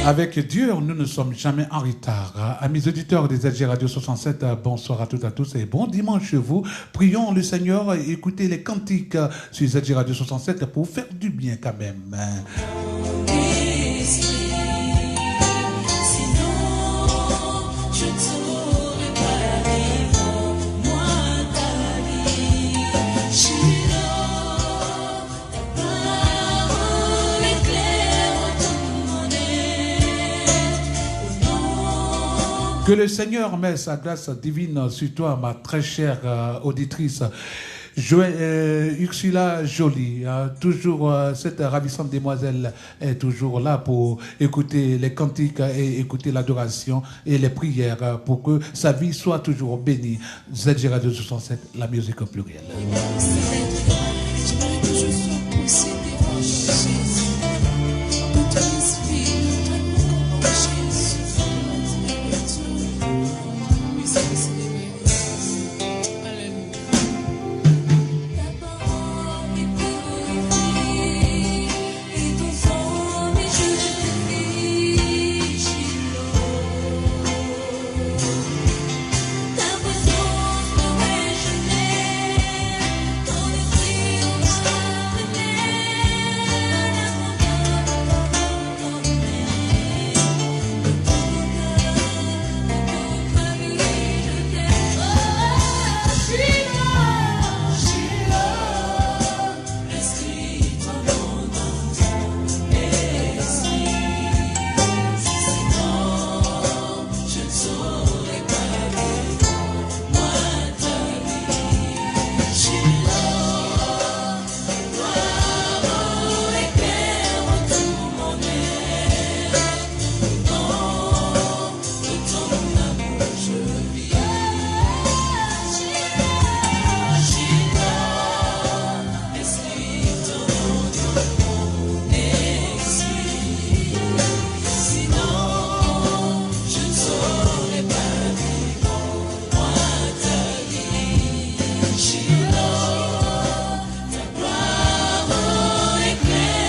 Avec Dieu, nous ne sommes jamais en retard. Amis auditeurs des ZG Radio 67, bonsoir à toutes et à tous et bon dimanche chez vous. Prions le Seigneur, écoutez les cantiques sur ZG Radio 67 pour faire du bien quand même. Que le Seigneur met sa grâce divine sur toi, ma très chère auditrice. Ursula Jolie, toujours cette ravissante demoiselle est toujours là pour écouter les cantiques et écouter l'adoration et les prières pour que sa vie soit toujours bénie. ZG Radio 67, la musique au pluriel.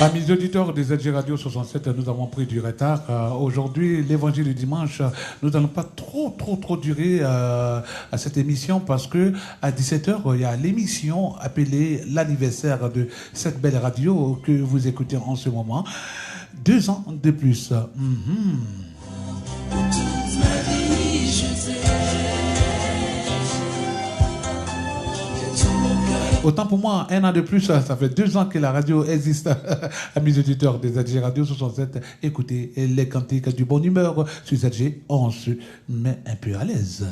Amis auditeurs des ZG Radio 67, nous avons pris du retard. Aujourd'hui, l'évangile du dimanche, nous n'allons pas trop durer à cette émission parce que à 17h, il y a l'émission appelée l'anniversaire de cette belle radio que vous écoutez en ce moment. 2 ans de plus. Autant pour moi, 1 an de plus, ça fait 2 ans que la radio existe. Amis auditeurs des ZG Radio 67, écoutez les cantiques du bon humeur sur ZG, on se met un peu à l'aise.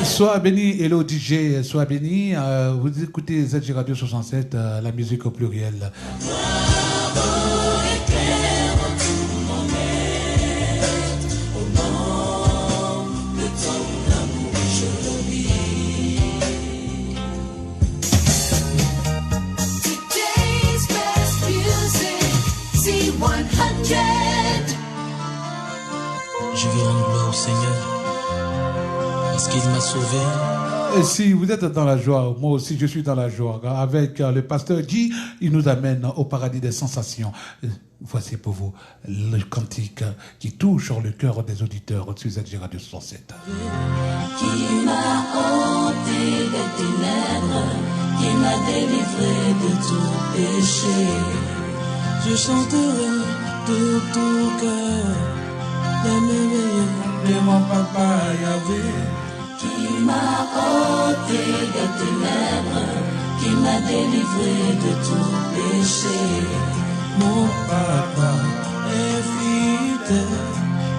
Sois béni, hello DJ, sois béni. Vous écoutez ZG Radio 67, la musique au pluriel. Today's best view. Seigneur, parce qu'il m'a sauvé. Et si vous êtes dans la joie, moi aussi je suis dans la joie. Avec le pasteur Guy, il nous amène au paradis des sensations. Voici pour vous le cantique qui touche sur le cœur des auditeurs sur ZG Radio 67. Qui m'a ôté des ténèbres, qui m'a délivré de tout péché. Je chanterai de tout cœur les merveilles de mon papa Yahvé. Qui m'a ôté des ténèbres, qui m'a délivré de tout péché. Mon papa est fidèle,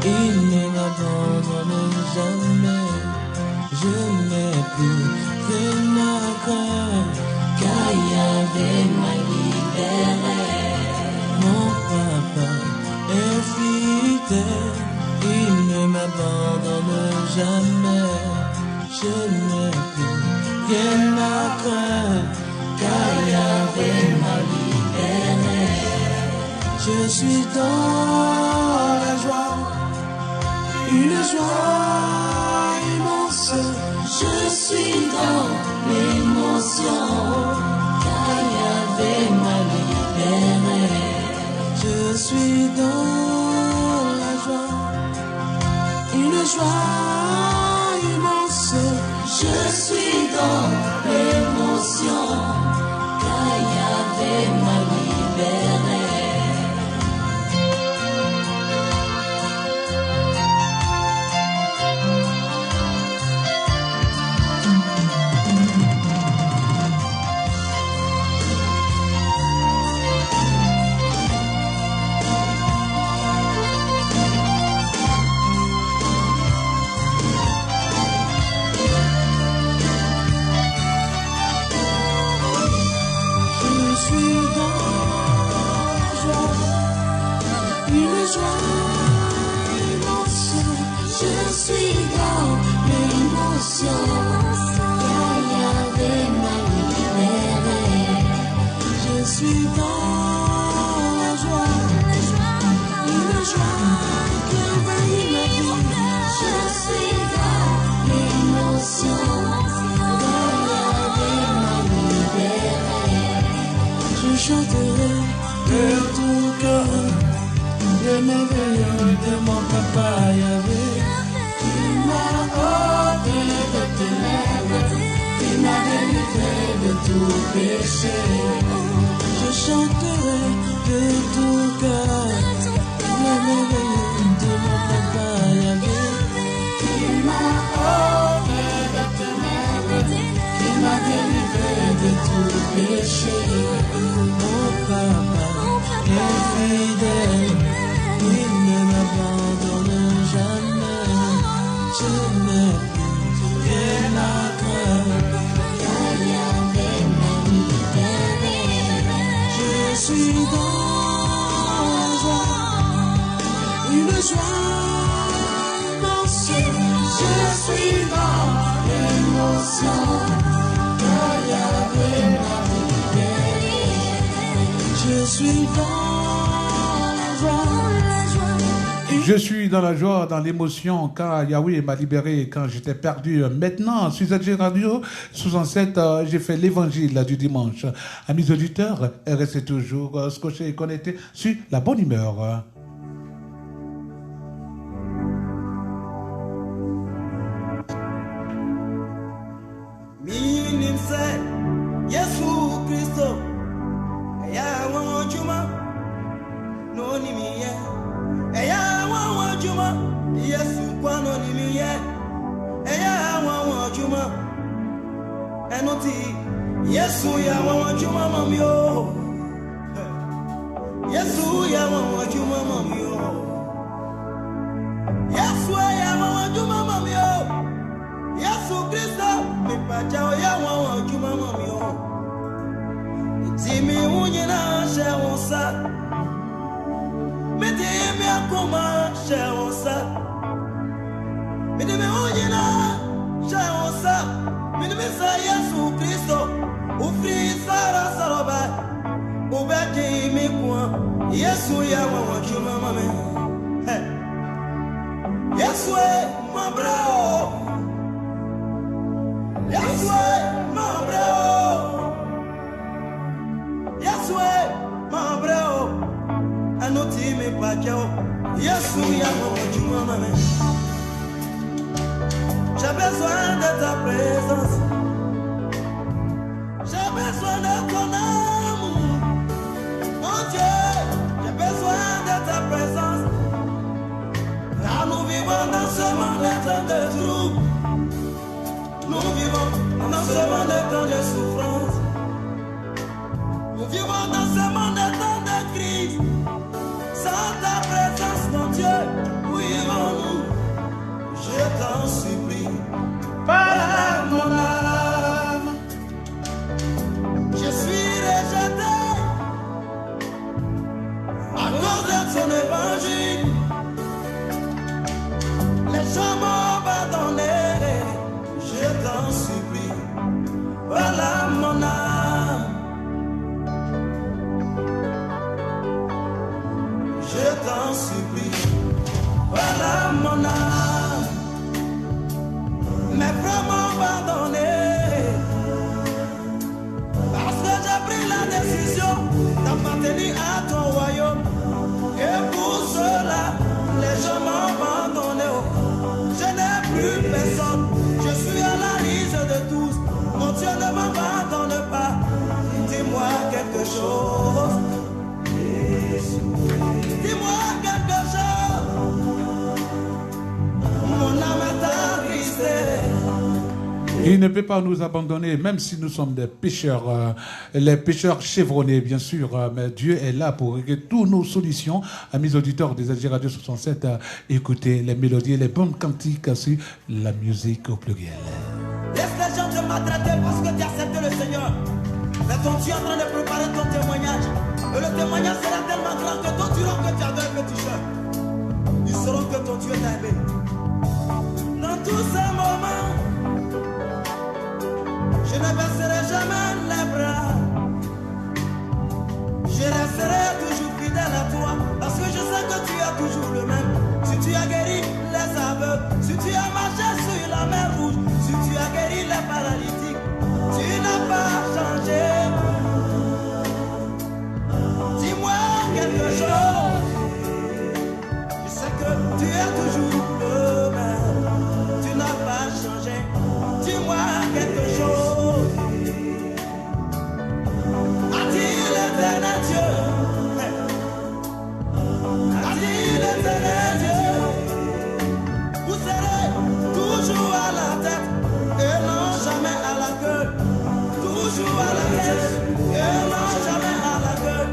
il ne m'abandonne jamais. Je n'ai plus rien à craindre, car Yahvé m'a libéré. mon papa est fidèle, il ne m'abandonne jamais. Je n'ai plus rien à craindre, Car Yahvé m'a libéré. je suis dans la joie, une joie immense. Je suis dans l'émotion, car Yahvé m'a libéré. Je suis dans la joie, une joie immense. Je suis dans l'émotion, car Yahvé m'a libéré. Je suis dans la joie, une joie immense. Je suis dans l'émotion, car Yahvé m'a libéré. Je suis dans la joie, une joie qui envahit ma vie. Je suis dans l'émotion, car Yahvé m'a libéré. Je chanterai de tout cœur les merveilles de mon papa Yahvé. Qui m'a ôté des ténèbres, qui m'a délivré de tout péché. Je chanterai de tout cœur les merveilles de mon papa Yahvé. Qui m'a ôté des ténèbres, qui m'a délivré de tout péché. Mon papa est fidèle, il ne m'abandonne jamais. Je n'ai plus rien à craindre, Car Yahvé m'a libéré. je suis dans la joie, une joie immense. Je suis dans l'émotion, car Yahvé m'a libéré. Je suis dans la joie, Je suis dans la joie, dans l'émotion, car Yahweh m'a libéré quand j'étais perdu. Maintenant, sur ZG Radio 67, j'ai fait l'évangile du dimanche. Amis auditeurs, restez toujours scotchés et connectés sur la bonne humeur. Minimse Yesu Kristo Eya wa juma no ni mi ye Eya wa juma Yesu kwa no ni mi ye Eya wa juma Enoti Yesu ya wa juma mami o Yesu ya wa juma mami o Yesu ya wa juma mami o Yesu Kristo mi pacha oya wa juma mami o Timi unyina she wonsa Miti mi akoma she wonsa Miti mi unyina she wonsa Miti mi sa Yesu Kristo Ufri sara saroba Ubeki mi kwa Yesu ya wa juma mami Yesue, mon bro. Yesue, mon bro. Yesue, mon bro. Un outil, mais pas qu'il Yesue, y'a mon Dieu, maman. J'ai besoin de ta présence. J'ai besoin de ton amour. Mon Dieu, j'ai besoin de ta présence. Car nous vivons dans ce monde de troubles. Nous vivons dans ce monde de souffrance. Nous vivons dans ce monde de crise. Sans ta présence, mon Dieu, où irons-nous? Je t'en supplie, par mon âme. Je suis rejeté à cause de ton évangile. Les gens m'ont abandonné. Je t'en supplie, voilà mon âme. Je t'en supplie, voilà mon âme. Mes frères m'ont pardonné parce que j'ai pris la décision d'appartenir à ton royaume. Et pour cela, les gens m'ont abandonné. Je n'ai plus personne, je suis à la liste de tous. Mon Dieu ne m'abandonne pas. Dis-moi quelque chose. Dis-moi quelque chose. Mon âme est attristée. Il ne peut pas nous abandonner, même si nous sommes des pécheurs, les pécheurs chevronnés, bien sûr. Mais Dieu est là pour régler toutes nos solutions. Amis auditeurs des SG Radio 67, écoutez les mélodies, les bonnes cantiques sur la musique au pluriel. Laisse les gens te maltraiter parce que tu as accepté le Seigneur. Mais ton Dieu est en train de préparer ton témoignage. Et le témoignage sera tellement grand que d'autres diront que tu as donné un petit chemin. Ils sauront que ton Dieu t'a aimé. Dans tous ces moments, je ne baisserai jamais les bras. Je resterai toujours fidèle à toi. Parce que je sais que tu es toujours le même. Si tu as guéri les aveugles, si tu as marché sur la mer rouge, si tu as guéri les paralytiques, tu n'as pas changé. Dis-moi quelque chose. Je sais que tu es toujours le même. Tu n'as pas changé. Dis-moi quelque chose. A-t-il l'éternel Dieu? A-t-il l'éternel Dieu? Vous serez toujours à la tête et non jamais à la queue. Toujours à la tête et non jamais à la queue.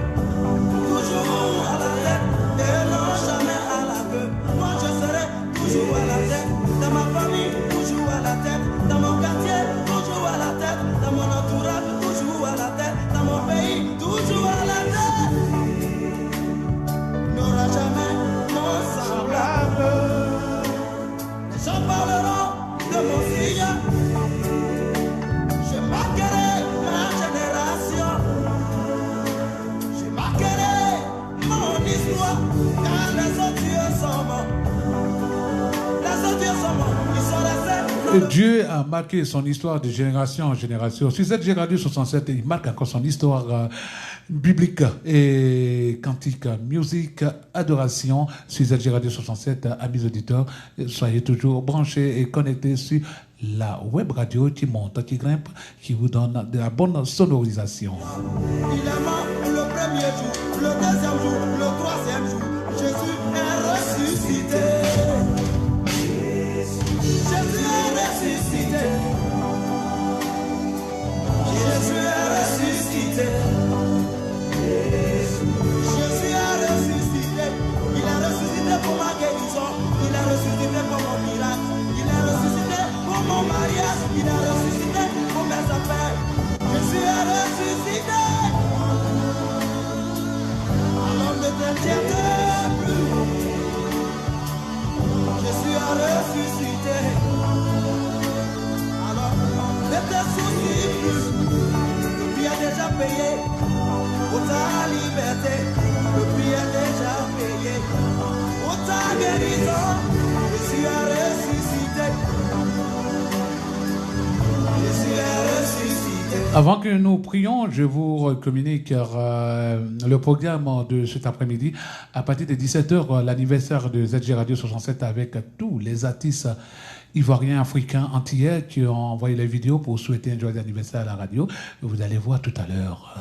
Toujours à la tête et non jamais à la queue. Moi je serai toujours à la tête. Dans ma famille, toujours à la tête. Dans mon quartier, toujours à la tête. Dans mon entourage, toujours à la tête. Dans mon pays, toujours à la tête. Il n'y aura jamais mon semblable. Les gens parleront de mon signe. Je marquerai ma génération. Je marquerai mon histoire. Car les autres dieux sont morts. Les autres dieux sont morts. Ils sont restés. Dieu a marqué son histoire de génération en génération. Sur cette Radio 67, il marque encore son histoire biblique et cantique, musique, adoration. Sur cette Radio 67, amis auditeurs, soyez toujours branchés et connectés sur la web radio qui monte, qui grimpe, qui vous donne de la bonne sonorisation. Il est mort le premier jour, le deuxième jour, le troisième jour. Jésus est ressuscité. Jésus est ressuscité. Jésus est ressuscité. Jésus est ressuscité. Il est ressuscité pour ma guérison. Il est ressuscité pour mon miracle. Il est ressuscité pour mon mariage. Il est ressuscité pour mes affaires. Jésus est ressuscité. Alors ne t'inquiète plus. Jésus a ressuscité. Alors ne te soucie plus. Le prix est déjà payé pour ta liberté. Le prix est déjà payé pour ta guérison. Jésus Avant que nous prions, je vous communique le programme de cet après-midi. À partir de 17h, l'anniversaire de ZG Radio 67 avec tous les artistes ivoiriens, africains, antillais qui ont envoyé les vidéos pour souhaiter un joyeux anniversaire à la radio. Vous allez voir tout à l'heure.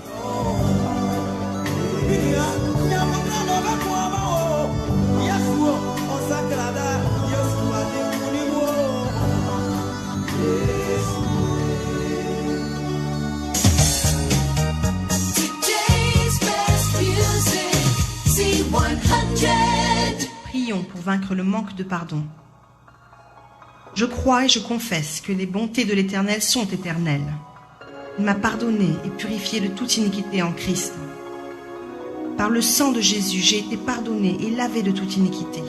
Prions pour vaincre le manque de pardon. Je crois et je confesse que les bontés de l'Éternel sont éternelles. Il m'a pardonné et purifié de toute iniquité en Christ. Par le sang de Jésus, j'ai été pardonné et lavé de toute iniquité.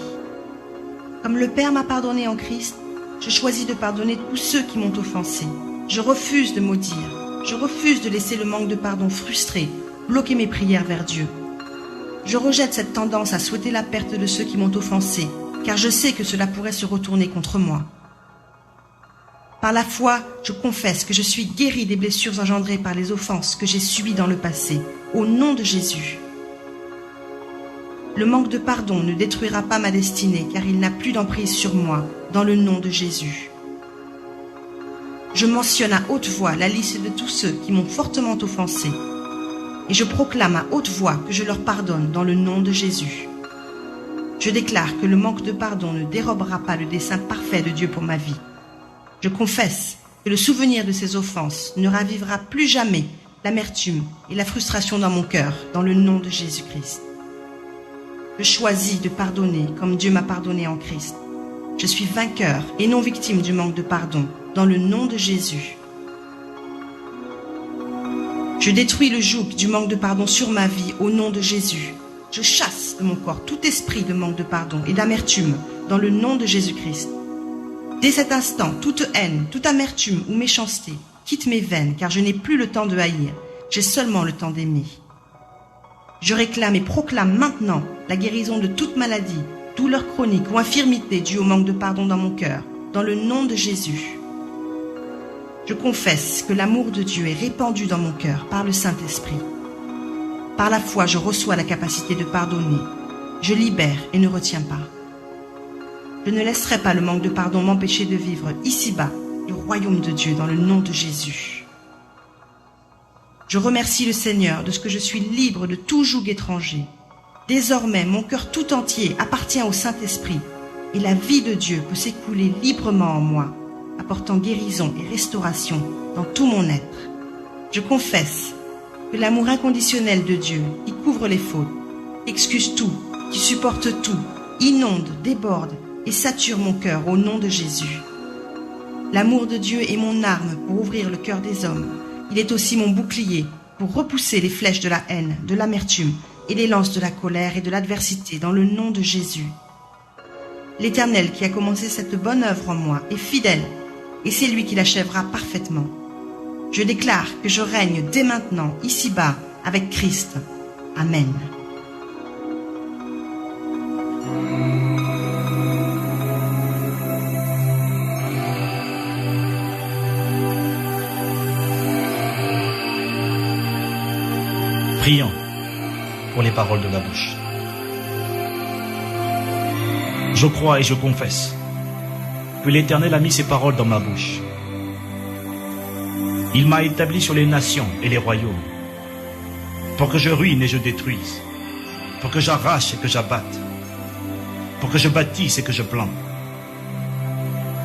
Comme le Père m'a pardonné en Christ, je choisis de pardonner tous ceux qui m'ont offensé. Je refuse de maudire. Je refuse de laisser le manque de pardon frustrer, bloquer mes prières vers Dieu. Je rejette cette tendance à souhaiter la perte de ceux qui m'ont offensé, car je sais que cela pourrait se retourner contre moi. Par la foi, je confesse que je suis guéri des blessures engendrées par les offenses que j'ai subies dans le passé, au nom de Jésus. Le manque de pardon ne détruira pas ma destinée, car il n'a plus d'emprise sur moi, dans le nom de Jésus. Je mentionne à haute voix la liste de tous ceux qui m'ont fortement offensé, et je proclame à haute voix que je leur pardonne dans le nom de Jésus. Je déclare que le manque de pardon ne dérobera pas le dessein parfait de Dieu pour ma vie. Je confesse que le souvenir de ces offenses ne ravivera plus jamais l'amertume et la frustration dans mon cœur, dans le nom de Jésus-Christ. Je choisis de pardonner comme Dieu m'a pardonné en Christ. Je suis vainqueur et non victime du manque de pardon, dans le nom de Jésus. Je détruis le joug du manque de pardon sur ma vie au nom de Jésus. Je chasse de mon corps tout esprit de manque de pardon et d'amertume dans le nom de Jésus-Christ. Dès cet instant, toute haine, toute amertume ou méchanceté quitte mes veines, car je n'ai plus le temps de haïr, j'ai seulement le temps d'aimer. Je réclame et proclame maintenant la guérison de toute maladie, douleur chronique ou infirmité due au manque de pardon dans mon cœur, dans le nom de Jésus. Je confesse que l'amour de Dieu est répandu dans mon cœur par le Saint-Esprit. Par la foi, je reçois la capacité de pardonner. Je libère et ne retiens pas. Je ne laisserai pas le manque de pardon m'empêcher de vivre ici-bas le royaume de Dieu dans le nom de Jésus. Je remercie le Seigneur de ce que je suis libre de tout joug étranger. Désormais, mon cœur tout entier appartient au Saint-Esprit et la vie de Dieu peut s'écouler librement en moi, apportant guérison et restauration dans tout mon être. Je confesse que l'amour inconditionnel de Dieu, qui couvre les fautes, excuse tout, qui supporte tout, inonde, déborde et sature mon cœur au nom de Jésus. L'amour de Dieu est mon arme pour ouvrir le cœur des hommes. Il est aussi mon bouclier pour repousser les flèches de la haine, de l'amertume et les lances de la colère et de l'adversité dans le nom de Jésus. L'Éternel qui a commencé cette bonne œuvre en moi est fidèle et c'est lui qui l'achèvera parfaitement. Je déclare que je règne dès maintenant, ici-bas, avec Christ. Amen. Prions pour les paroles de la bouche. Je crois et je confesse que l'Éternel a mis ses paroles dans ma bouche. Il m'a établi sur les nations et les royaumes pour que je ruine et je détruise, pour que j'arrache et que j'abatte, pour que je bâtisse et que je plante.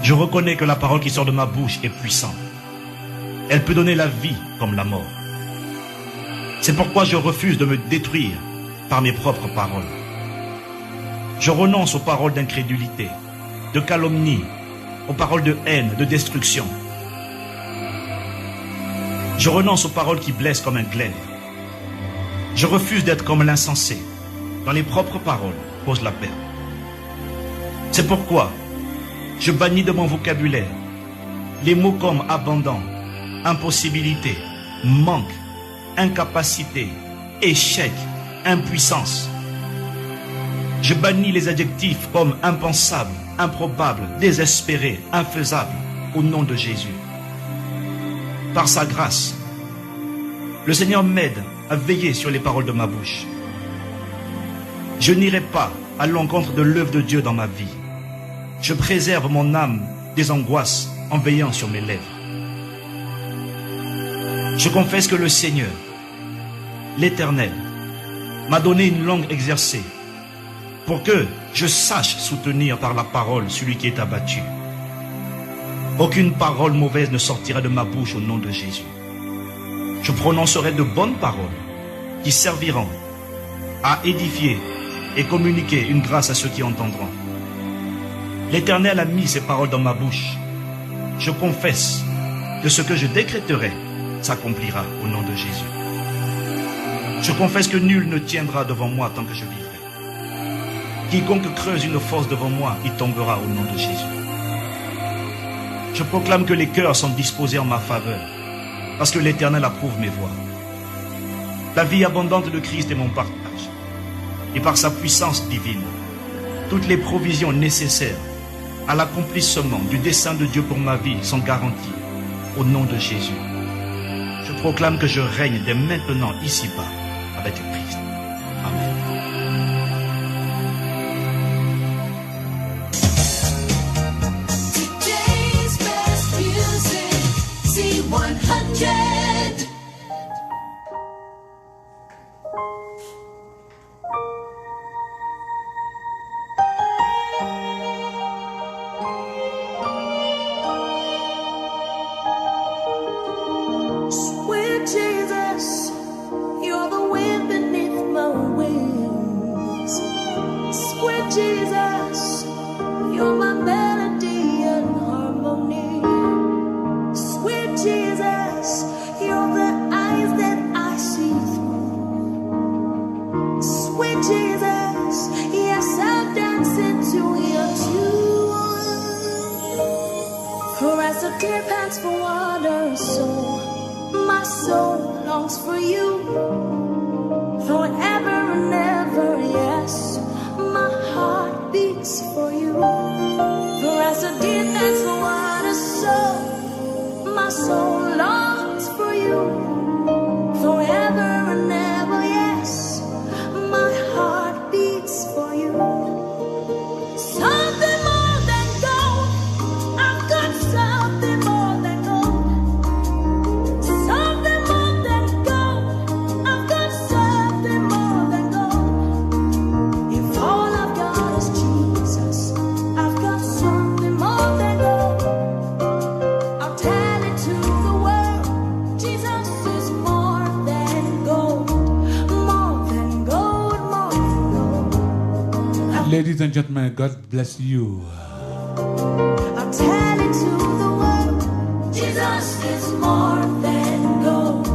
Je reconnais que la parole qui sort de ma bouche est puissante. Elle peut donner la vie comme la mort. C'est pourquoi je refuse de me détruire par mes propres paroles. Je renonce aux paroles d'incrédulité, de calomnie, aux paroles de haine, de destruction. Je renonce aux paroles qui blessent comme un glaive. Je refuse d'être comme l'insensé, dont les propres paroles causent la perte. C'est pourquoi je bannis de mon vocabulaire les mots comme abandon, impossibilité, manque, incapacité, échec, impuissance. Je bannis les adjectifs comme impensable, improbable, désespéré, infaisable, au nom de Jésus. Par sa grâce, Le Seigneur m'aide à veiller sur les paroles de ma bouche. Je n'irai pas à l'encontre de l'œuvre de Dieu dans ma vie. Je préserve mon âme des angoisses en veillant sur mes lèvres. Je confesse que le Seigneur, l'Éternel, m'a donné une langue exercée pour que je sache soutenir par la parole celui qui est abattu. Aucune parole mauvaise ne sortira de ma bouche au nom de Jésus. Je prononcerai de bonnes paroles qui serviront à édifier et communiquer une grâce à ceux qui entendront. L'Éternel a mis ces paroles dans ma bouche. Je confesse que ce que je décréterai s'accomplira au nom de Jésus. Je confesse que nul ne tiendra devant moi tant que je vivrai. Quiconque creuse une fosse devant moi, y tombera au nom de Jésus. Je proclame que les cœurs sont disposés en ma faveur, parce que l'Éternel approuve mes voies. La vie abondante de Christ est mon partage. Et par sa puissance divine, toutes les provisions nécessaires à l'accomplissement du dessein de Dieu pour ma vie sont garanties au nom de Jésus. Je proclame que je règne dès maintenant ici-bas avec Christ. Amen. Today's best music, C100. Sweet Jesus, you're the wind beneath my wings. Sweet Jesus, you're my melody and harmony. Sweet Jesus, you're the eyes that I see through. Sweet Jesus, yes, I'll dance into your tune. For as the deer pants for water, so my soul longs for you. Forever and ever, yes, my heart beats for you. For as the deer pants for water, so my soul longs for you. Forever and ever, yes, my heart beats for you. Something more than gold, I've got something more than gold. Something more than gold, I've got something more than gold. If all I've got is Jesus, I've got something more than gold. I'll tell it to the world, Jesus is more than gold. More than gold, more than gold. Ladies and gentlemen, God bless you. I'll tell it to the world, Jesus is more than gold.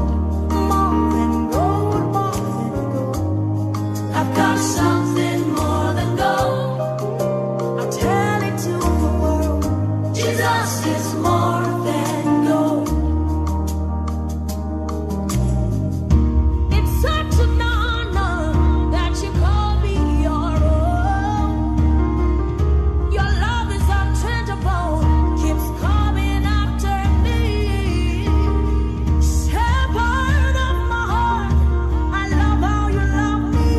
More than gold, more than gold. I've got something more than gold. I'll tell it to the world, Jesus is more than gold. It's such an honor that you call me your own. Your love is unchangeable, keeps coming after me. Shepherd of my heart, I love how you love me.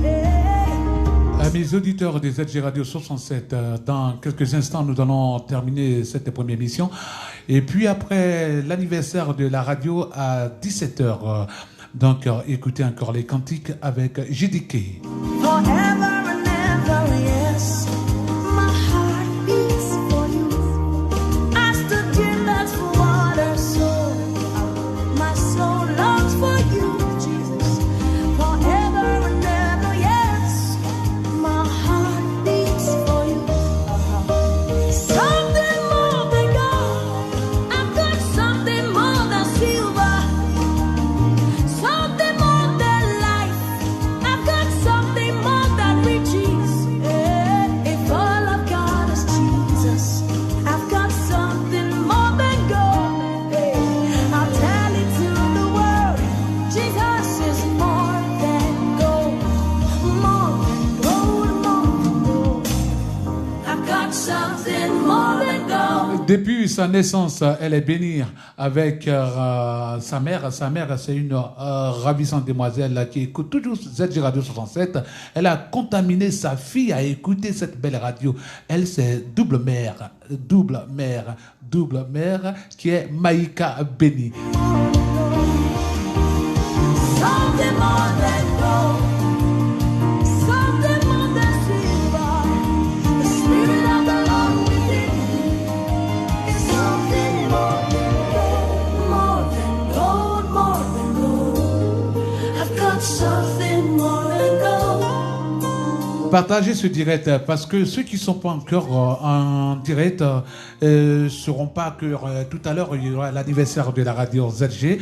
Yeah. Amis auditeurs des ZG Radio 67, dans quelques instants, nous allons terminer cette première émission. Et puis après l'anniversaire de la radio à 17h. Donc écoutez encore les cantiques avec JDK. Forever and ever, yes, my heart beats for you. I stood here that's for water, so my soul longs for you, Jesus. Forever and ever, yes, my heart beats for you. Something more than gold, I've got something more than silver. Something more than life, I've got something more than Depuis sa naissance, elle est bénie avec sa mère. Sa mère, c'est une ravissante demoiselle qui écoute toujours ZG Radio 67. Elle a contaminé sa fille à écouter cette belle radio. Elle, c'est double mère, qui est Maïka Béni. Something more than gold, something more than silver. The Spirit of the Lord within me is something more than gold, more than gold. I've got something more than gold. Partagez ce direct parce que ceux qui ne sont pas encore en direct seront pas que tout à l'heure il y aura l'anniversaire de la radio ZG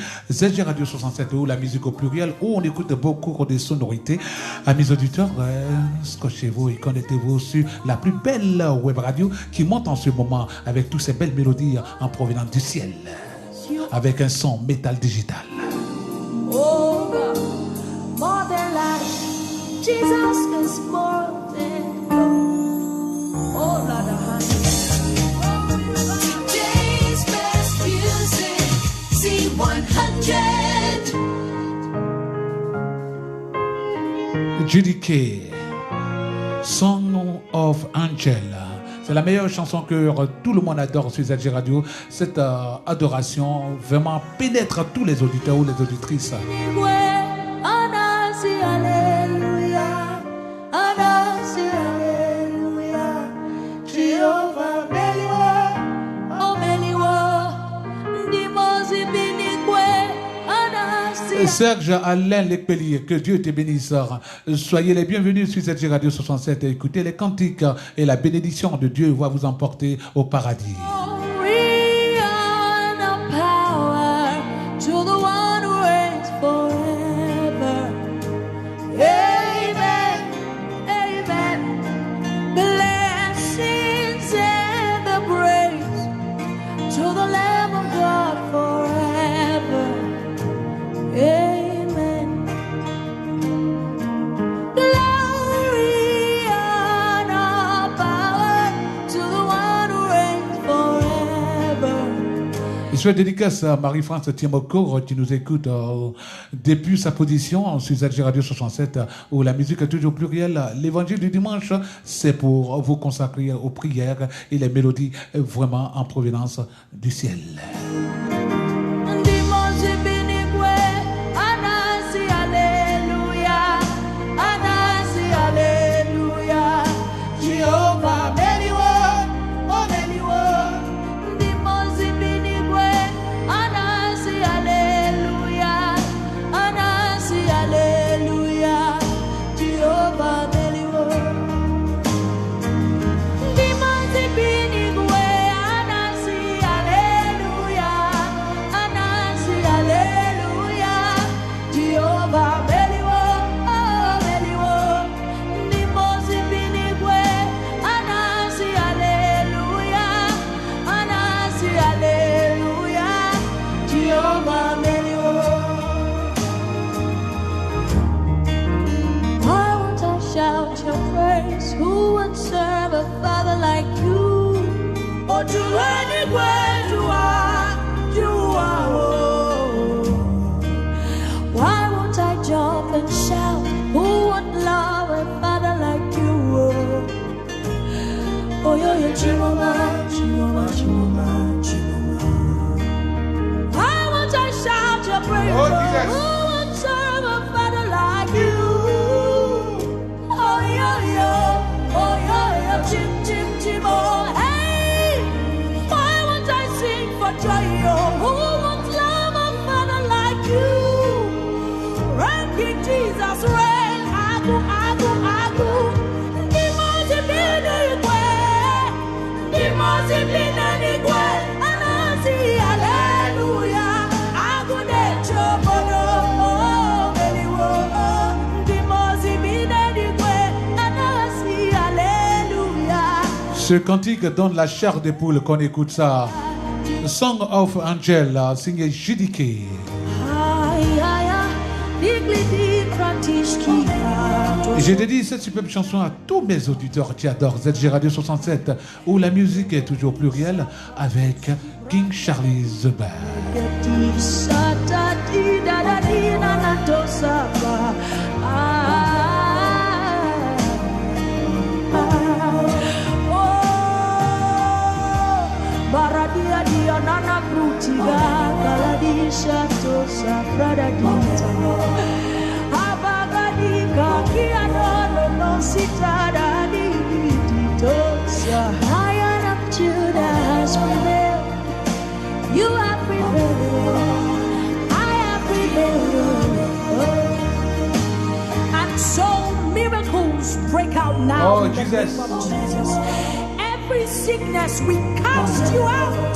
Radio 67 où la musique au pluriel où on écoute beaucoup de sonorités. Amis auditeurs, scotchez-vous et connectez-vous sur la plus belle web radio qui monte en ce moment avec toutes ces belles mélodies en provenance du ciel avec un son métal digital. Oh, more than life. Jesus is more than gold. Oh, Lord, Today's best music, C100. JDK, Song of Angel. C'est la meilleure chanson que tout le monde adore sur ZG Radio. Cette adoration vraiment pénètre tous les auditeurs ou les auditrices. Serge Alain Lepelier, que Dieu te bénisse. Soyez les bienvenus sur ZG Radio 67 et écoutez les cantiques et la bénédiction de Dieu va vous emporter au paradis. Je souhaite dédicace à Marie-France Tiemoko qui nous écoute depuis sa position sur ZG Radio 67 où la musique est toujours plurielle. L'évangile du dimanche, c'est pour vous consacrer aux prières et les mélodies vraiment en provenance du ciel. Ce cantique donne la chair des poules qu'on écoute ça. Song of Angel, signé JDK. J'ai dédié cette superbe chanson à tous mes auditeurs qui adorent ZG Radio 67, où la musique est toujours plurielle, avec King Charlie The Band. Baradia dia nana krutiga galadisha tosa pradadita abagadika kiano no sitada di tosa. Lion of Judah has prevailed. You have prevailed. I have prevailed. And so miracles break out now. Oh, in the Jesus. name of Jesus. Every sickness, we cast you out.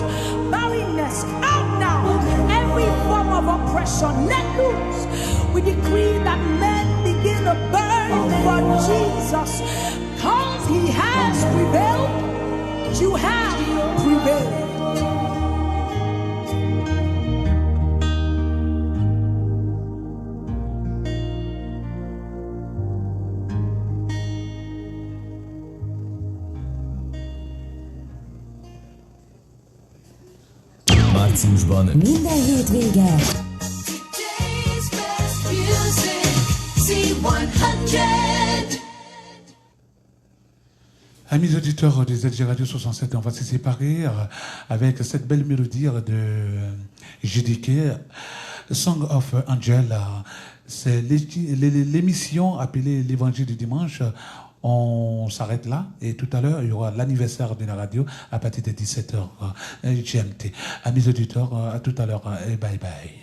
Barrenness, out now. Every form of oppression, let loose. We decree that men begin to burn for Jesus. Because he has prevailed, you have prevailed. Márciusban minden hétvége Today's best music, C100. Amis auditeurs des ZG Radio 67, on va se séparer avec cette belle mélodie de JDK, Song of Angel. C'est l'émission appelée l'Évangile du dimanche. On s'arrête là et tout à l'heure, il y aura l'anniversaire de la radio à partir de 17h GMT. Amis auditeurs, à tout à l'heure et bye bye.